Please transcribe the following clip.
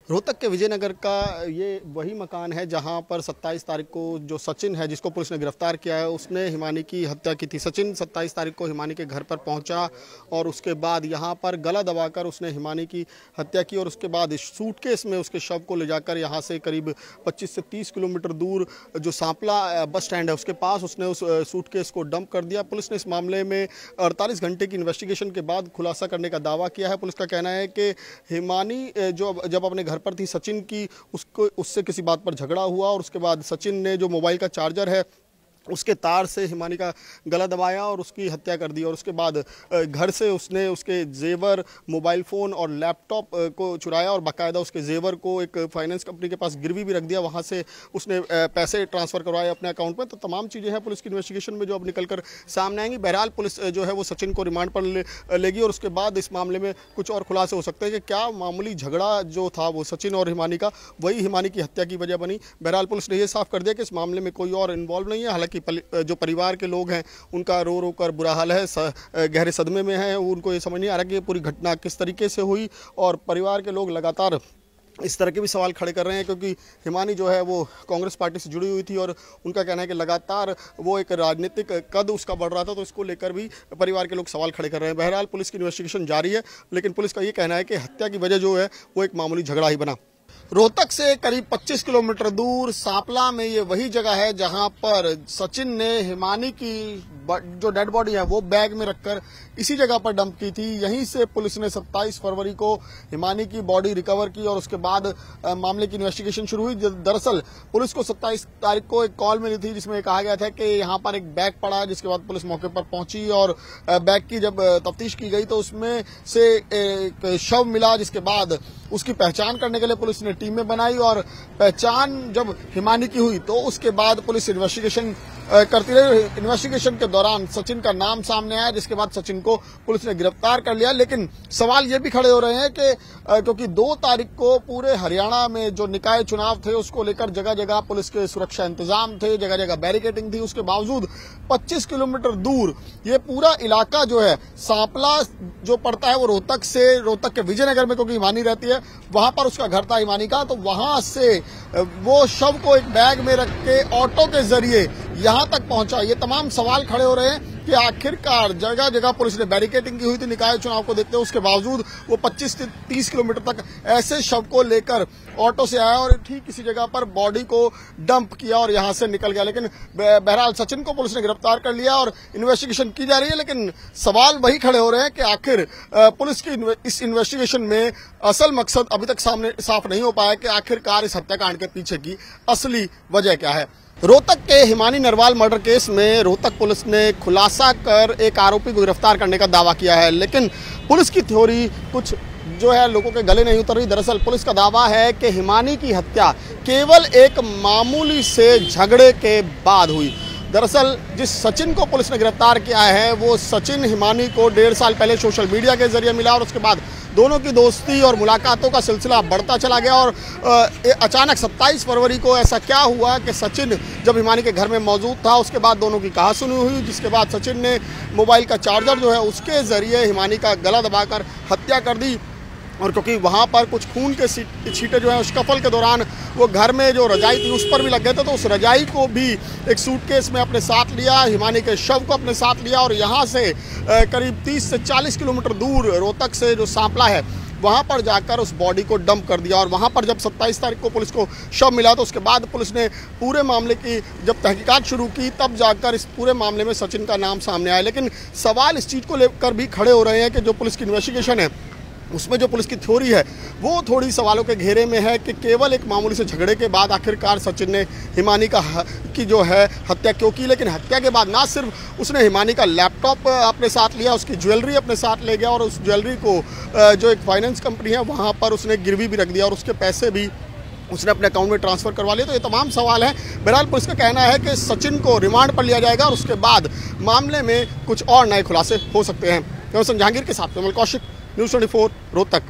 रोहतक के विजयनगर का ये वही मकान है जहां पर 27 तारीख को जो सचिन है जिसको पुलिस ने गिरफ्तार किया है उसने हिमानी की हत्या की थी। सचिन 27 तारीख को हिमानी के घर पर पहुंचा और उसके बाद यहां पर गला दबाकर उसने हिमानी की हत्या की और उसके बाद सूटकेस में उसके शव को ले जाकर यहां से करीब 25 से 30 किलोमीटर दूर जो सांपला बस स्टैंड है उसके पास उसने उस सूटकेस को डंप कर दिया। पुलिस ने इस मामले में 48 घंटे की इन्वेस्टिगेशन के बाद खुलासा करने का दावा किया है। पुलिस का कहना है कि हिमानी जो जब अपने घर पर थी सचिन की उससे किसी बात पर झगड़ा हुआ और उसके बाद सचिन ने जो मोबाइल का चार्जर है उसके तार से हिमानी का गला दबाया और उसकी हत्या कर दी और उसके बाद घर से उसने उसके जेवर, मोबाइल फ़ोन और लैपटॉप को चुराया और बाकायदा उसके जेवर को एक फाइनेंस कंपनी के पास गिरवी भी रख दिया। वहां से उसने पैसे ट्रांसफ़र करवाए अपने अकाउंट में। तो तमाम चीज़ें हैं पुलिस की इन्वेस्टिगेशन में जो अब निकल कर सामने आएंगी। बहरहाल पुलिस जो है वो सचिन को रिमांड पर लेगी और उसके बाद इस मामले में कुछ और खुलासे हो सकते हैं कि क्या मामूली झगड़ा जो था वो सचिन और हिमानी का वही हिमानी की हत्या की वजह बनी। बहरहाल पुलिस ने यह साफ कर दिया कि इस मामले में कोई और इन्वॉल्व नहीं है। हालांकि जो परिवार के लोग हैं उनका रो रो कर बुरा हाल है, गहरे सदमे में हैं। उनको ये समझ नहीं आ रहा कि ये पूरी घटना किस तरीके से हुई और परिवार के लोग लगातार इस तरह के भी सवाल खड़े कर रहे हैं क्योंकि हिमानी जो है वो कांग्रेस पार्टी से जुड़ी हुई थी और उनका कहना है कि लगातार वो एक राजनीतिक कद उसका बढ़ रहा था, तो इसको लेकर भी परिवार के लोग सवाल खड़े कर रहे हैं। बहरहाल पुलिस की इन्वेस्टिगेशन जारी है, लेकिन पुलिस का ये कहना है कि हत्या की वजह जो है वो एक मामूली झगड़ा ही बना। रोहतक से करीब 25 किलोमीटर दूर सांपला में ये वही जगह है जहां पर सचिन ने हिमानी की जो डेड बॉडी है वो बैग में रखकर इसी जगह पर डंप की थी। यहीं से पुलिस ने 27 फरवरी को हिमानी की बॉडी रिकवर की और उसके बाद मामले की इन्वेस्टिगेशन शुरू हुई। दरअसल पुलिस को 27 तारीख को एक कॉल मिली थी जिसमें कहा गया था कि यहाँ पर एक बैग पड़ा है, जिसके बाद पुलिस मौके पर पहुंची और बैग की जब तफ्तीश की गई तो उसमें से एक शव मिला, जिसके बाद उसकी पहचान करने के लिए पुलिस ने टीमें बनाई और पहचान जब हिमानी की हुई तो उसके बाद पुलिस इन्वेस्टिगेशन करती रही। इन्वेस्टिगेशन के दौरान सचिन का नाम सामने आया, जिसके बाद सचिन को पुलिस ने गिरफ्तार कर लिया। लेकिन सवाल ये भी खड़े हो रहे हैं कि क्योंकि 2 तारीख को पूरे हरियाणा में जो निकाय चुनाव थे उसको लेकर जगह जगह पुलिस के सुरक्षा इंतजाम थे, जगह जगह बैरिकेडिंग थी। उसके बावजूद 25 किलोमीटर दूर ये पूरा इलाका जो है सांपला जो पड़ता है वो रोहतक के विजयनगर में, क्योंकि हिमानी रहती है वहां पर उसका घर था हिमानी का, तो वहां से वो शव को एक बैग में रख के ऑटो के जरिए यहां तक पहुंचा। ये तमाम सवाल खड़े हो रहे हैं कि आखिरकार जगह जगह पुलिस ने बैरिकेडिंग की हुई थी निकाय चुनाव को देखते हुए, उसके बावजूद वो 25 से 30 किलोमीटर तक ऐसे शव को लेकर ऑटो से आया और ठीक किसी जगह पर बॉडी को डंप किया और यहां से निकल गया। लेकिन बहरहाल सचिन को पुलिस ने गिरफ्तार कर लिया और इन्वेस्टिगेशन की जा रही है। लेकिन सवाल वही खड़े हो रहे हैं कि आखिर पुलिस की इस इन्वेस्टिगेशन में असल मकसद अभी तक सामने साफ नहीं हो पाया कि आखिरकार इस हत्याकांड के पीछे की असली वजह क्या है। रोहतक के हिमानी नरवाल मर्डर केस में रोहतक पुलिस ने खुलासा कर एक आरोपी को गिरफ्तार करने का दावा किया है, लेकिन पुलिस की थ्योरी कुछ जो है लोगों के गले नहीं उतर रही। दरअसल पुलिस का दावा है कि हिमानी की हत्या केवल एक मामूली से झगड़े के बाद हुई। दरअसल जिस सचिन को पुलिस ने गिरफ्तार किया है वो सचिन हिमानी को 1.5 साल पहले सोशल मीडिया के जरिए मिला और उसके बाद दोनों की दोस्ती और मुलाकातों का सिलसिला बढ़ता चला गया और अचानक 27 फरवरी को ऐसा क्या हुआ कि सचिन जब हिमानी के घर में मौजूद था उसके बाद दोनों की कहासुनी हुई, जिसके बाद सचिन ने मोबाइल का चार्जर जो है उसके जरिए हिमानी का गला दबाकर हत्या कर दी। और क्योंकि वहाँ पर कुछ खून के छींटे जो है उस कफल के दौरान वो घर में जो रजाई थी उस पर भी लग गए थे, तो उस रजाई को भी एक सूटकेस में अपने साथ लिया, हिमानी के शव को अपने साथ लिया और यहाँ से करीब 30 से 40 किलोमीटर दूर रोहतक से जो सांपला है वहाँ पर जाकर उस बॉडी को डंप कर दिया। और वहाँ पर जब 27 तारीख को पुलिस को शव मिला तो उसके बाद पुलिस ने पूरे मामले की जब तहकीकात शुरू की तब जाकर इस पूरे मामले में सचिन का नाम सामने आया। लेकिन सवाल इस चीज़ को लेकर भी खड़े हो रहे हैं कि जो पुलिस की इन्वेस्टिगेशन है उसमें जो पुलिस की थ्योरी है वो थोड़ी सवालों के घेरे में है कि केवल एक मामूली से झगड़े के बाद आखिरकार सचिन ने हिमानी की जो है हत्या क्यों की। लेकिन हत्या के बाद ना सिर्फ उसने हिमानी का लैपटॉप अपने साथ लिया, उसकी ज्वेलरी अपने साथ ले गया और उस ज्वेलरी को जो एक फाइनेंस कंपनी है वहाँ पर उसने गिरवी भी रख दिया और उसके पैसे भी उसने अपने अकाउंट में ट्रांसफ़र करवा लिया। तो ये तमाम सवाल हैं। बहरहाल पुलिस का कहना है कि सचिन को रिमांड पर लिया जाएगा और उसके बाद मामले में कुछ और नए खुलासे हो सकते हैं। जहांगीर के साथ कौशिक, न्यूज़ 24 रोहतक।